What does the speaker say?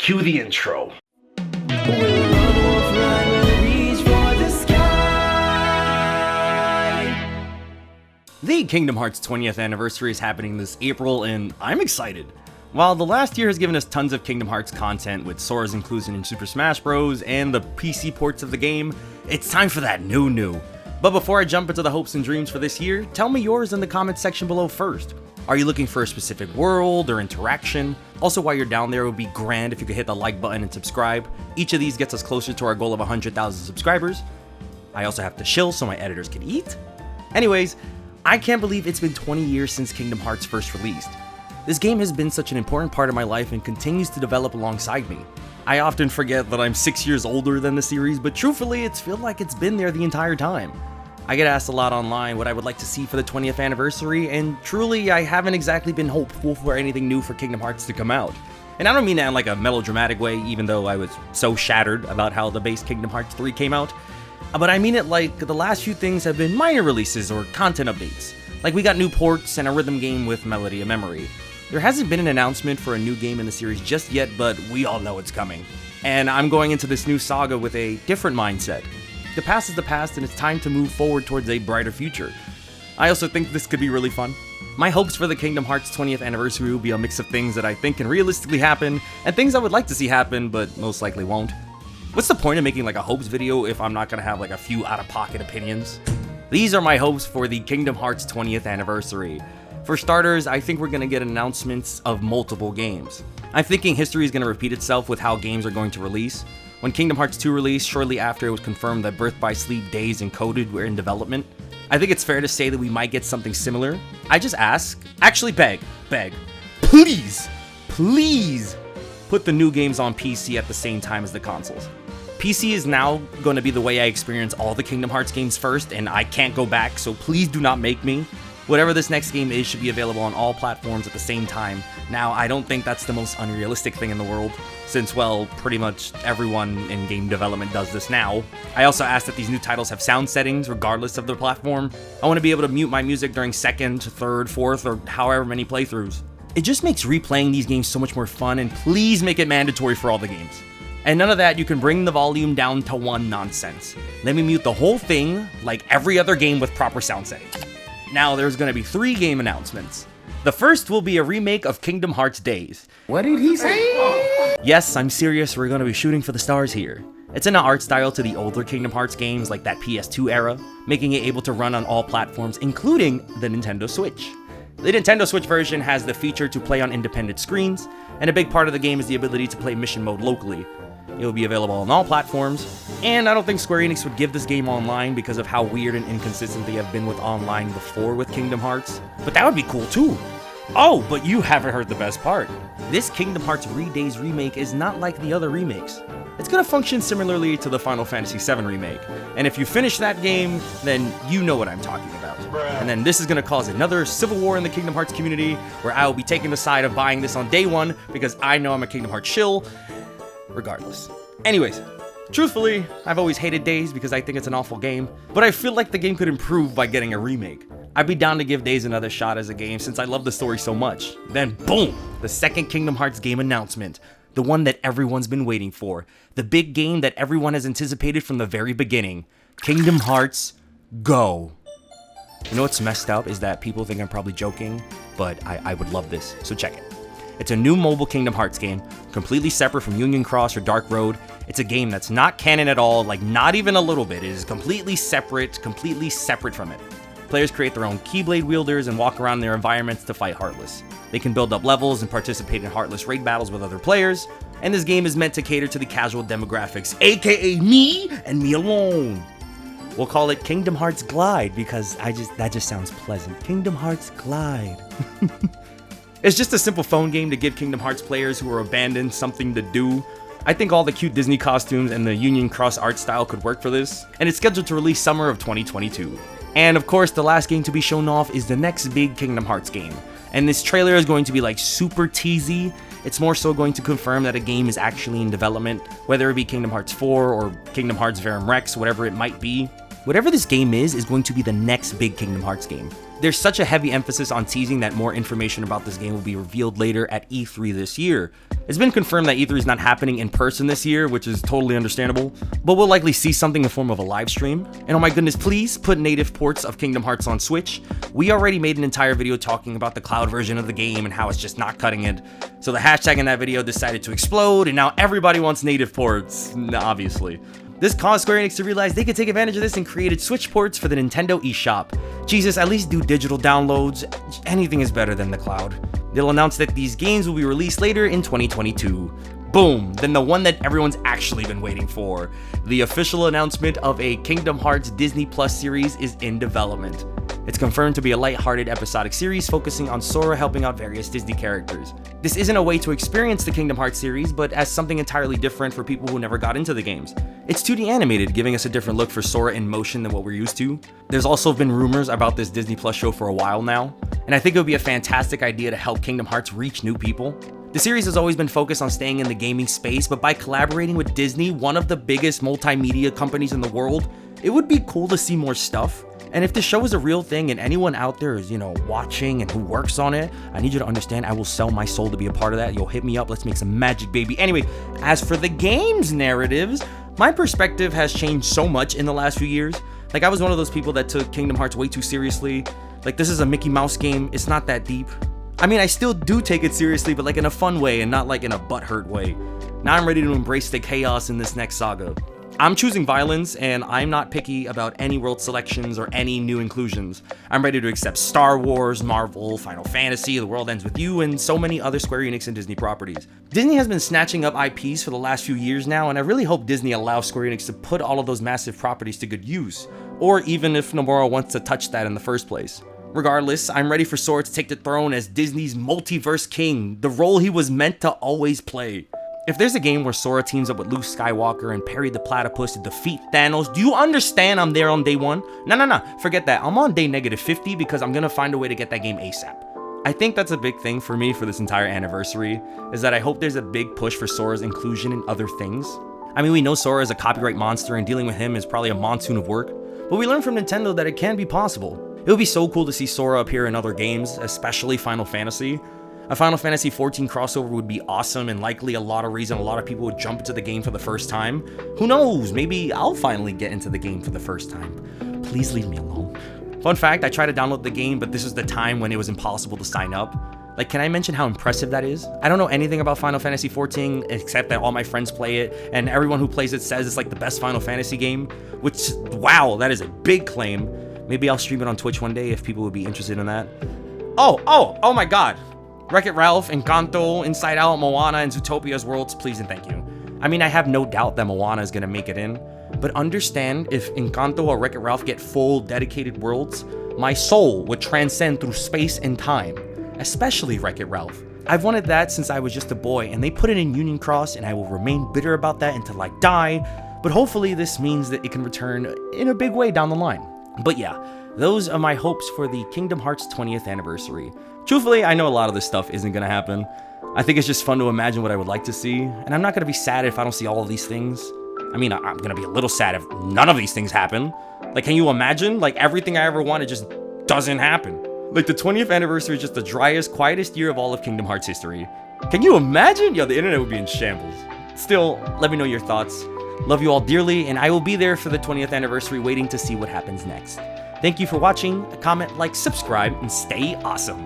Cue the intro. The Kingdom Hearts 20th anniversary is happening this April, and I'm excited. While the last year has given us tons of Kingdom Hearts content with Sora's inclusion in Super Smash Bros. And the PC ports of the game, it's time for that new. But before I jump into the hopes and dreams for this year, tell me yours in the comments section below first. Are you looking for a specific world or interaction? Also, while you're down there, it would be grand if you could hit the like button and subscribe. Each of these gets us closer to our goal of 100,000 subscribers. I also have to chill so my editors can eat. Anyways, I can't believe it's been 20 years since Kingdom Hearts first released. This game has been such an important part of my life and continues to develop alongside me. I often forget that I'm 6 years older than the series, but truthfully, it's felt like it's been there the entire time. I get asked a lot online what I would like to see for the 20th anniversary, and truly, I haven't exactly been hopeful for anything new for Kingdom Hearts to come out. And I don't mean that in like a melodramatic way, even though I was so shattered about how the base Kingdom Hearts 3 came out. But I mean it like the last few things have been minor releases or content updates. Like we got new ports and a rhythm game with Melody of Memory. There hasn't been an announcement for a new game in the series just yet, but we all know it's coming. And I'm going into this new saga with a different mindset. The past is the past and it's time to move forward towards a brighter future. I also think this could be really fun. My hopes for the Kingdom Hearts 20th anniversary will be a mix of things that I think can realistically happen and things I would like to see happen, but most likely won't. What's the point of making like a hopes video if I'm not gonna have like a few out-of-pocket opinions? These are my hopes for the Kingdom Hearts 20th anniversary. For starters, I think we're gonna get announcements of multiple games. I'm thinking history is gonna repeat itself with how games are going to release. When Kingdom Hearts 2 released, shortly after it was confirmed that Birth by Sleep Days and Coded were in development. I think it's fair to say that we might get something similar. I just beg, please, put the new games on PC at the same time as the consoles. PC is now going to be the way I experience all the Kingdom Hearts games first, and I can't go back, so please do not make me. Whatever this next game is should be available on all platforms at the same time. Now, I don't think that's the most unrealistic thing in the world, since, well, pretty much everyone in game development does this now. I also ask that these new titles have sound settings regardless of their platform. I want to be able to mute my music during second, third, fourth, or however many playthroughs. It just makes replaying these games so much more fun, and please make it mandatory for all the games. And none of that, you can bring the volume down to 1 nonsense. Let me mute the whole thing like every other game with proper sound settings. Now there's gonna be 3 game announcements. The first will be a remake of Kingdom Hearts Days. What did he say? Yes, I'm serious, we're gonna be shooting for the stars here. It's in an art style to the older Kingdom Hearts games like that PS2 era, making it able to run on all platforms, including the Nintendo Switch. The Nintendo Switch version has the feature to play on independent screens, and a big part of the game is the ability to play mission mode locally. It will be available on all platforms, and I don't think Square Enix would give this game online because of how weird and inconsistent they have been with online before with Kingdom Hearts, but that would be cool too. Oh, but you haven't heard the best part. This Kingdom Hearts Days remake is not like the other remakes. It's gonna function similarly to the Final Fantasy VII remake, and if you finish that game, then you know what I'm talking about. And then this is gonna cause another civil war in the Kingdom Hearts community, where I will be taking the side of buying this on day 1 because I know I'm a Kingdom Hearts shill, regardless. Anyways, truthfully, I've always hated Days because I think it's an awful game, but I feel like the game could improve by getting a remake. I'd be down to give Days another shot as a game since I love the story so much. Then boom, the second Kingdom Hearts game announcement. The one that everyone's been waiting for. The big game that everyone has anticipated from the very beginning. Kingdom Hearts Go. You know what's messed up is that people think I'm probably joking, but I would love this, so check it. It's a new mobile Kingdom Hearts game, completely separate from Union Cross or Dark Road. It's a game that's not canon at all, like not even a little bit. It is completely separate from it. Players create their own Keyblade wielders and walk around their environments to fight Heartless. They can build up levels and participate in Heartless raid battles with other players, and this game is meant to cater to the casual demographics, aka me and me alone. We'll call it Kingdom Hearts Glide because that just sounds pleasant. Kingdom Hearts Glide. It's just a simple phone game to give Kingdom Hearts players who are abandoned something to do. I think all the cute Disney costumes and the Union Cross art style could work for this, and it's scheduled to release summer of 2022. And of course, the last game to be shown off is the next big Kingdom Hearts game. And this trailer is going to be like super teasy. It's more so going to confirm that a game is actually in development, whether it be Kingdom Hearts 4 or Kingdom Hearts Verum Rex, whatever it might be. Whatever this game is going to be the next big Kingdom Hearts game. There's such a heavy emphasis on teasing that more information about this game will be revealed later at E3 this year. It's been confirmed that E3 is not happening in person this year, which is totally understandable, but we'll likely see something in the form of a live stream. And oh my goodness, please put native ports of Kingdom Hearts on Switch. We already made an entire video talking about the cloud version of the game and how it's just not cutting it. So the hashtag in that video decided to explode, and now everybody wants native ports, obviously. This caused Square Enix to realize they could take advantage of this and created Switch ports for the Nintendo eShop. Jesus, at least do digital downloads. Anything is better than the cloud. They'll announce that these games will be released later in 2022. Boom, then the one that everyone's actually been waiting for. The official announcement of a Kingdom Hearts Disney Plus series is in development. It's confirmed to be a light-hearted episodic series focusing on Sora helping out various Disney characters. This isn't a way to experience the Kingdom Hearts series, but as something entirely different for people who never got into the games. It's 2D animated, giving us a different look for Sora in motion than what we're used to. There's also been rumors about this Disney Plus show for a while now, and I think it would be a fantastic idea to help Kingdom Hearts reach new people. The series has always been focused on staying in the gaming space, but by collaborating with Disney, one of the biggest multimedia companies in the world, it would be cool to see more stuff. And if the show is a real thing and anyone out there is, watching and who works on it, I need you to understand I will sell my soul to be a part of that. You'll hit me up. Let's make some magic, baby. Anyway, as for the game's narratives, my perspective has changed so much in the last few years. Like, I was one of those people that took Kingdom Hearts way too seriously. Like, this is a Mickey Mouse game. It's not that deep. I mean, I still do take it seriously, but like in a fun way and not like in a butthurt way. Now I'm ready to embrace the chaos in this next saga. I'm choosing violence, and I'm not picky about any world selections or any new inclusions. I'm ready to accept Star Wars, Marvel, Final Fantasy, The World Ends With You, and so many other Square Enix and Disney properties. Disney has been snatching up IPs for the last few years now, and I really hope Disney allows Square Enix to put all of those massive properties to good use, or even if Nomura wants to touch that in the first place. Regardless, I'm ready for Sora to take the throne as Disney's multiverse king, the role he was meant to always play. If there's a game where Sora teams up with Luke Skywalker and Perry the Platypus to defeat Thanos, do you understand I'm there on day one? No, forget that. I'm on day -50 because I'm gonna find a way to get that game ASAP. I think that's a big thing for me for this entire anniversary, is that I hope there's a big push for Sora's inclusion in other things. I mean, we know Sora is a copyright monster and dealing with him is probably a monsoon of work, but we learned from Nintendo that it can be possible. It would be so cool to see Sora appear in other games, especially Final Fantasy. A Final Fantasy XIV crossover would be awesome and likely a lot of people would jump into the game for the first time. Who knows, maybe I'll finally get into the game for the first time. Please leave me alone. Fun fact, I tried to download the game, but this was the time when it was impossible to sign up. Like, can I mention how impressive that is? I don't know anything about Final Fantasy XIV except that all my friends play it, and everyone who plays it says it's like the best Final Fantasy game, which, wow, that is a big claim. Maybe I'll stream it on Twitch one day if people would be interested in that. Oh my god. Wreck-It Ralph, Encanto, Inside Out, Moana, and Zootopia's worlds, please and thank you. I mean, I have no doubt that Moana is gonna make it in, but understand if Encanto or Wreck-It Ralph get full dedicated worlds, my soul would transcend through space and time, especially Wreck-It Ralph. I've wanted that since I was just a boy, and they put it in Union Cross, and I will remain bitter about that until I die, but hopefully this means that it can return in a big way down the line. But yeah, those are my hopes for the Kingdom Hearts 20th anniversary. Truthfully, I know a lot of this stuff isn't gonna happen. I think it's just fun to imagine what I would like to see, and I'm not gonna be sad if I don't see all of these things. I mean, I'm gonna be a little sad if none of these things happen. Like, can you imagine? Like, everything I ever wanted just doesn't happen. Like, the 20th anniversary is just the driest, quietest year of all of Kingdom Hearts history. Can you imagine? Yo, the internet would be in shambles. Still, let me know your thoughts. Love you all dearly, and I will be there for the 20th anniversary waiting to see what happens next. Thank you for watching. Comment, like, subscribe, and stay awesome.